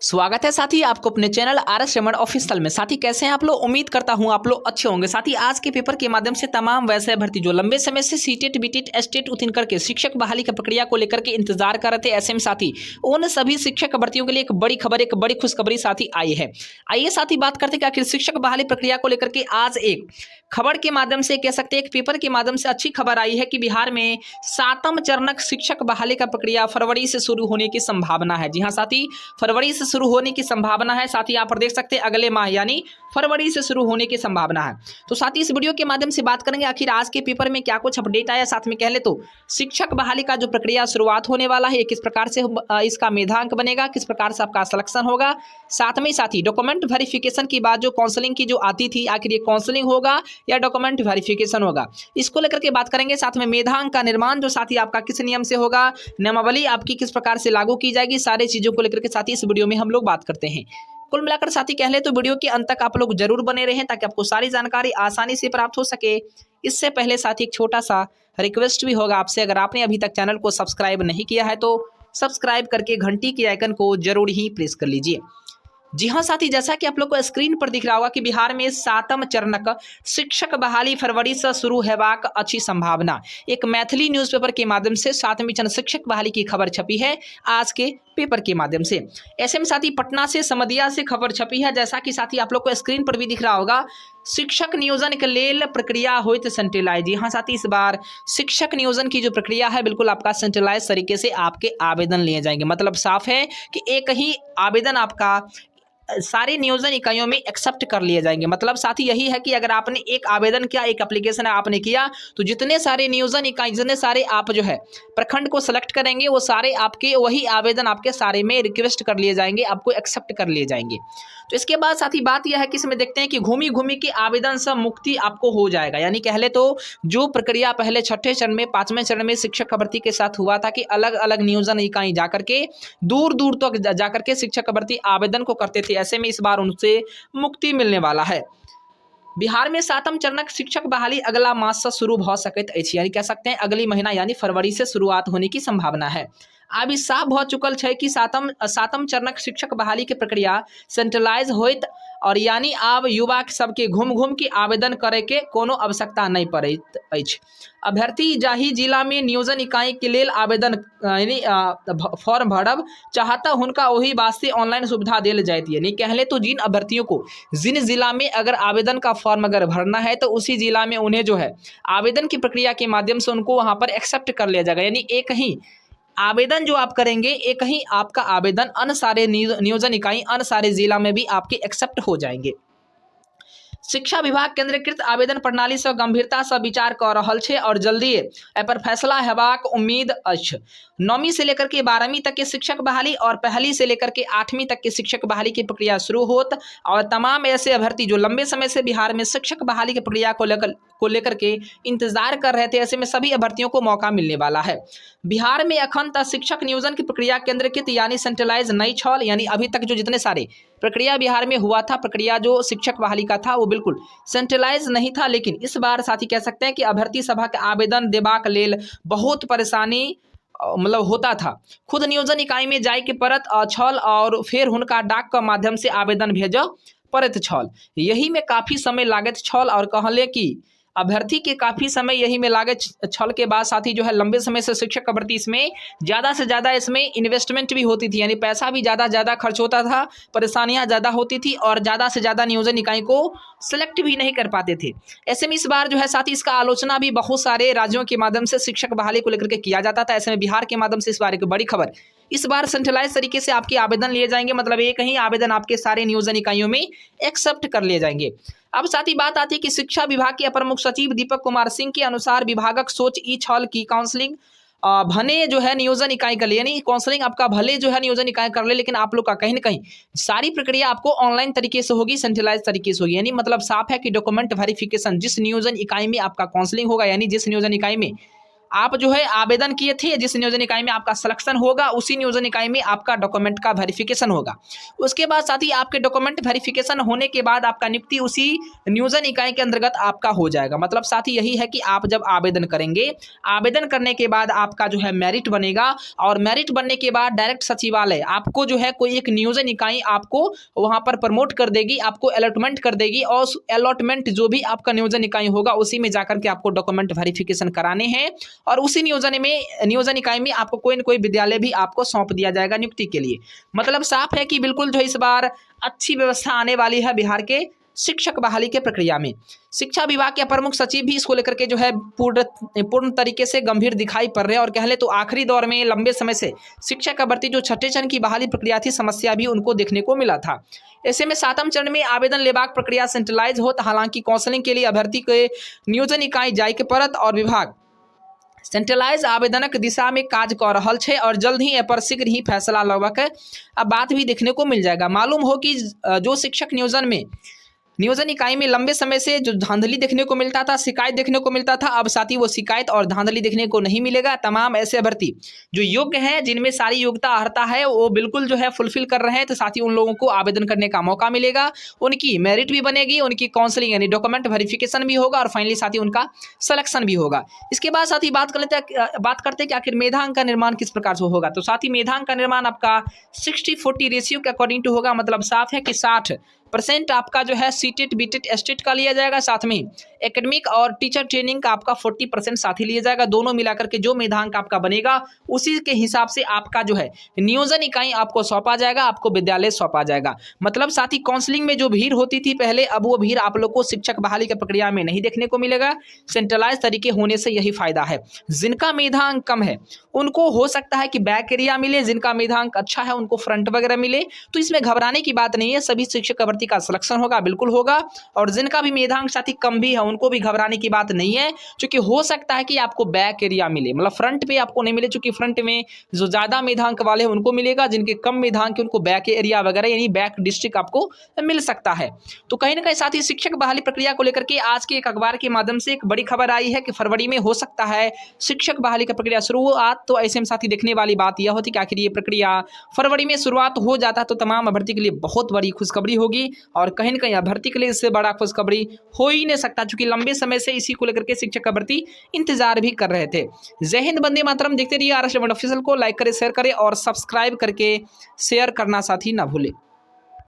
स्वागत है साथी आपको अपने चैनल आर.एस. रमन ऑफिशियल में। साथी कैसे हैं आप लोग? उम्मीद करता हूं आप लोग अच्छे होंगे। साथी आज के पेपर के माध्यम से तमाम वैसे भर्ती जो लंबे समय से सीटेट बीटेट एस्टेट उत्तीर्ण करके शिक्षक बहाली की प्रक्रिया को लेकर के इंतजार कर रहे थे ऐसे में साथी उन सभी शिक्षक भर्तियों के लिए एक बड़ी खबर, एक बड़ी खुशखबरी साथी आई है। आइए साथी बात करते हैं कि आखिर शिक्षक बहाली प्रक्रिया को लेकर के आज एक खबर के माध्यम से कह सकते हैं, एक पेपर के माध्यम से अच्छी खबर आई है कि बिहार में 7वां चरणक शिक्षक बहाली का प्रक्रिया फरवरी से शुरू होने की संभावना है। जी हाँ साथी, फरवरी से शुरू होने की संभावना है। साथ ही यहाँ पर देख सकते हैं अगले माह यानी फरवरी से शुरू होने की संभावना है। तो साथ ही इस वीडियो के माध्यम से बात करेंगे आखिर आज के पेपर में क्या कुछ अपडेट आया। साथ में कह ले तो शिक्षक बहाली का जो प्रक्रिया शुरुआत होने वाला है, किस प्रकार से इसका मेधांक बनेगा, किस प्रकार से आपका सिलेक्शन होगा। साथ में साथ ही डॉक्यूमेंट वेरिफिकेशन की बात जो काउंसलिंग की जो आती थी, आखिर ये काउंसलिंग होगा या डॉक्यूमेंट वेरिफिकेशन होगा, इसको लेकर के बात करेंगे। साथ में मेधांक का निर्माण जो साथी आपका किस नियम से होगा, नियमावली आपकी किस प्रकार से लागू की जाएगी, सारी चीजों को लेकर के साथ ही इस वीडियो में हम लोग बात करते हैं। कुल मिलाकर साथी कह ले तो वीडियो के अंत तक आप लोग जरूर बने रहें ताकि आपको सारी जानकारी आसानी से प्राप्त हो सके। इससे पहले साथी एक छोटा सा रिक्वेस्ट भी होगा आपसे, अगर आपने अभी तक चैनल को सब्सक्राइब नहीं किया है तो सब्सक्राइब करके घंटी के आइकन को जरूर ही प्रेस कर लीजिए। जी हाँ साथी, जैसा कि आप लोग को स्क्रीन पर दिख रहा होगा कि बिहार में 7वां चरणक शिक्षक बहाली फरवरी से शुरू हेबाक अच्छी संभावना। एक मैथिली न्यूज़पेपर के माध्यम से 7वें चरण शिक्षक बहाली की खबर छपी है आज के पेपर के माध्यम से। ऐसे में साथी पटना से समदिया से खबर छपी है, जैसा कि साथी आप लोग को स्क्रीन पर भी दिख रहा होगा। शिक्षक नियोजन के लेल प्रक्रिया होइत सेंट्रलाइज। जी हाँ साथी, इस बार शिक्षक नियोजन की जो प्रक्रिया है बिल्कुल आपका सेंट्रलाइज तरीके से आपके आवेदन लिए जाएंगे। मतलब साफ है कि एक ही आवेदन आपका सारे नियोजन इकाइयों में एक्सेप्ट कर लिए जाएंगे। मतलब साथ ही यही है कि अगर आपने एक आवेदन किया, एक एप्लीकेशन आपने किया, तो जितने सारे नियोजन इकाई, जितने सारे आप जो है प्रखंड को सेलेक्ट करेंगे, वो सारे आपके वही आवेदन आपके सारे में रिक्वेस्ट कर लिए जाएंगे, आपको एक्सेप्ट कर लिए जाएंगे। तो इसके बाद साथ ही बात यह है कि इसमें देखते हैं कि घूमी घूमी के आवेदन से मुक्ति आपको हो जाएगा। यानी कह ले तो जो प्रक्रिया पहले 6ठे चरण में, 5वें चरण में शिक्षक भर्ती के साथ हुआ था कि अलग अलग नियोजन इकाई जाकर के दूर दूर तक जाकर के शिक्षक भर्ती आवेदन को करते थे, ऐसे में इस बार उनसे मुक्ति मिलने वाला है। बिहार में 7वां चरणक शिक्षक बहाली अगला मास से शुरू भ सकैत अछि, यानी कह सकते हैं अगली महीना यानी फरवरी से शुरुआत होने की संभावना है। अब ई साफ भ चुकल है कि 7वां चरणक शिक्षक बहाली के प्रक्रिया सेंट्रलाइज होइत और यानी आब युवा सबके घूम घूम के आवेदन करे के कोनो आवश्यकता नहीं पड़ैत अछि। अभ्यर्थी जाहि जिला में नियोजन इकाई के लेल आवेदन यानी फॉर्म भरब चाहता हुनका वही वास्ते ऑनलाइन सुविधा देल जाती है। यानी कह ले तो जिन अभ्यर्थियों को जिन जिला में अगर आवेदन का फॉर्म अगर भरना है तो उसी जिला में उन्हें जो है आवेदन की प्रक्रिया के माध्यम से उनको वहां पर एक्सेप्ट कर लिया जाएगा। यानी एक ही आवेदन जो आप करेंगे, एक ही आपका आवेदन अन्य सारे नियोजन इकाई अन्य सारे जिला में भी आपके एक्सेप्ट हो जाएंगे। शिक्षा विभाग केंद्रीकृत आवेदन प्रणाली से गंभीरता से विचार कर रहल छे और जल्दी एहि पर फैसला हेबाक उम्मीद अछि। 9वीं से लेकर के 12वीं तक के शिक्षक बहाली और पहली से लेकर के 8वीं तक के शिक्षक बहाली की प्रक्रिया शुरू होत और तमाम ऐसे अभ्यर्थी जो लंबे समय से बिहार में शिक्षक बहाली की प्रक्रिया को लेकर के इंतजार कर रहे थे, ऐसे में सभी अभ्यर्थियों को मौका मिलने वाला है। बिहार में अखन तक शिक्षक नियोजन की प्रक्रिया केंद्रीकृत यानी सेंट्रलाइज नहीं छल, यानी अभी तक जो जितने सारे प्रक्रिया बिहार में हुआ था, प्रक्रिया जो शिक्षक बहाली का था वो बिल्कुल सेंट्रलाइज नहीं था। लेकिन इस बार साथी कह सकते हैं कि अभ्यर्थी सभा के आवेदन देबाक लेल बहुत परेशानी मतलब होता था। खुद नियोजन इकाई में जाय के पड़त छल और फिर हुनका डाक के माध्यम से आवेदन भेजऽ पड़ैत छल। यही में काफी समय लागत छल और कहले कि अभ्यर्थी के काफ़ी समय यही में लागत छल के बाद साथी जो है लंबे समय से शिक्षक भर्ती इसमें ज़्यादा से ज़्यादा इसमें इन्वेस्टमेंट भी होती थी, यानी पैसा भी ज़्यादा खर्च होता था, परेशानियां ज़्यादा होती थी और ज़्यादा से ज़्यादा नियोजन इकाई को सिलेक्ट भी नहीं कर पाते थे। ऐसे में इस बार जो है साथी इसका आलोचना भी बहुत सारे राज्यों के माध्यम से शिक्षक बहाली को लेकर के किया जाता था। ऐसे में बिहार के माध्यम से इस बार एक बड़ी खबर, इस बार सेंट्रलाइज तरीके से आपके आवेदन लिए जाएंगे। मतलब एक ही आवेदन आपके सारे नियोजन इकाइयों में एक्सेप्ट कर लिए जाएंगे। अब साथ ही बात आती है कि शिक्षा विभाग के अपर मुख्य सचिव दीपक कुमार सिंह के अनुसार विभागक सोच ई छल की काउंसलिंग भले जो है नियोजन इकाई कर ले, यानी काउंसलिंग आपका भले जो है नियोजन इकाई कर ले, लेकिन आप लोग का कहीं ना कहीं सारी प्रक्रिया आपको ऑनलाइन तरीके से होगी, सेंट्रलाइज तरीके से होगी। यानी मतलब साफ है कि डॉक्यूमेंट वेरिफिकेशन जिस नियोजन इकाई में आपका काउंसलिंग होगा, यानी जिस नियोजन इकाई में आप जो है आवेदन किए थे, जिस नियोजन इकाई में आपका सिलेक्शन होगा उसी नियोजन इकाई में आपका डॉक्यूमेंट का वेरिफिकेशन होगा। उसके बाद साथ ही आपके डॉक्यूमेंट वेरिफिकेशन होने के बाद आपका नियुक्ति उसी नियोजन इकाई के अंतर्गत आपका हो जाएगा। मतलब साथ ही यही है कि आप जब आवेदन करेंगे, आवेदन करने के बाद आपका जो है मेरिट बनेगा और मेरिट बनने के बाद डायरेक्ट सचिवालय आपको जो है कोई एक नियोजन इकाई आपको वहां पर प्रमोट कर देगी, आपको अलॉटमेंट कर देगी और अलॉटमेंट जो भी आपका नियोजन इकाई होगा उसी में जाकर के आपको डॉक्यूमेंट वेरिफिकेशन कराने हैं और उसी नियोजन इकाई में आपको कोई न कोई विद्यालय भी आपको सौंप दिया जाएगा नियुक्ति के लिए। मतलब साफ है कि बिल्कुल जो इस बार अच्छी व्यवस्था आने वाली है बिहार के शिक्षक बहाली के प्रक्रिया में। शिक्षा विभाग के प्रमुख सचिव भी इसको लेकर के जो है पूर्ण तरीके से गंभीर दिखाई पड़ रहे हैं और कह ले तो आखिरी दौर में लंबे समय से शिक्षक का भर्ती जो छठे चरण की बहाली प्रक्रिया थी, समस्या भी उनको देखने को मिला था। ऐसे में सातवें चरण में आवेदन लेबाक प्रक्रिया सेंट्रलाइज हो, हालांकि काउंसलिंग के लिए अभ्यर्थी के नियोजन इकाई जाय के परत और विभाग सेंट्रलाइज आवेदनक दिशा में काज कर रहल छे और जल्द ही पर शीघ्र ही फैसला लेबाक अब बात भी देखने को मिल जाएगा। मालूम हो कि जो शिक्षक नियोजन इकाई में लंबे समय से जो धांधली देखने को मिलता था, शिकायत देखने को मिलता था, अब साथ ही वो शिकायत और धांधली देखने को नहीं मिलेगा। तमाम ऐसे अभ्यर्थी जो योग्य हैं, जिनमें सारी योग्यता अर्हता है, वो बिल्कुल जो है फुलफिल कर रहे हैं, तो साथ ही उन लोगों को आवेदन करने का मौका मिलेगा, उनकी मेरिट भी बनेगी, उनकी काउंसलिंग यानी डॉक्यूमेंट वेरिफिकेशन भी होगा और फाइनली साथ ही उनका सिलेक्शन भी होगा। इसके बाद साथ ही बात करते हैं कि आखिर मेधांक का निर्माण किस प्रकार से होगा। तो साथ ही मेधांक का निर्माण आपका 60-40 रेशियो के अकॉर्डिंग टू होगा। मतलब साफ है कि 60% आपका जो है सीटेट बीटेट एस्टेट का लिया जाएगा, साथ में एकेडमिक और टीचर ट्रेनिंग का आपका 40% साथ ही लिया जाएगा। दोनों मिलाकर के जो मेधांक आपका बनेगा उसी के हिसाब से आपका जो है नियोजन इकाई आपको सौंपा जाएगा, आपको विद्यालय सौंपा जाएगा। मतलब साथ ही काउंसलिंग में जो भीड़ होती थी पहले, अब वो भीड़ आप लोग को शिक्षक बहाली की प्रक्रिया में नहीं देखने को मिलेगा। सेंट्रलाइज तरीके होने से यही फायदा है। जिनका मेधांक कम है उनको हो सकता है कि बैक एरिया मिले, जिनका मेधांक अच्छा है उनको फ्रंट वगैरह मिले, तो इसमें घबराने की बात नहीं है। सभी शिक्षक भर्ती का सिलेक्शन होगा, बिल्कुल होगा। और जिनका भी मेधांक साथ ही कम भी है उनको भी घबराने की बात नहीं है, क्योंकि हो सकता है कि आपको बैक एरिया मिले, मतलब फ्रंट पे आपको नहीं मिले, क्योंकि फ्रंट में जो ज्यादा मेधांक वाले हैं उनको मिलेगा, जिनके कम मेधांक है उनको बैक एरिया वगैरह यानी बैक डिस्ट्रिक्ट आपको मिल सकता है। तो कहीं ना कहीं साथ ही शिक्षक बहाली प्रक्रिया को लेकर के आज के एक अखबार के माध्यम से एक बड़ी खबर आई है कि फरवरी में हो सकता है शिक्षक बहाली का प्रक्रिया शुरुआत। तो ऐसे में साथी देखने वाली बात यह होती कि आखिर ये प्रक्रिया फरवरी में शुरुआत हो जाता तो तमाम अभ्यर्थी के लिए बहुत बड़ी खुशखबरी होगी और कहीं ना कहीं अभ्यर्थी के लिए इससे बड़ा खुशखबरी हो ही नहीं सकता, क्योंकि लंबे समय से इसी को लेकर के शिक्षक भर्ती इंतजार भी कर रहे थे। जय हिंद, वंदे मातरम। देखते रहिए RS रेमंड ऑफिशियल को, लाइक करें, शेयर करें और सब्सक्राइब करके शेयर करना साथी ना भूले।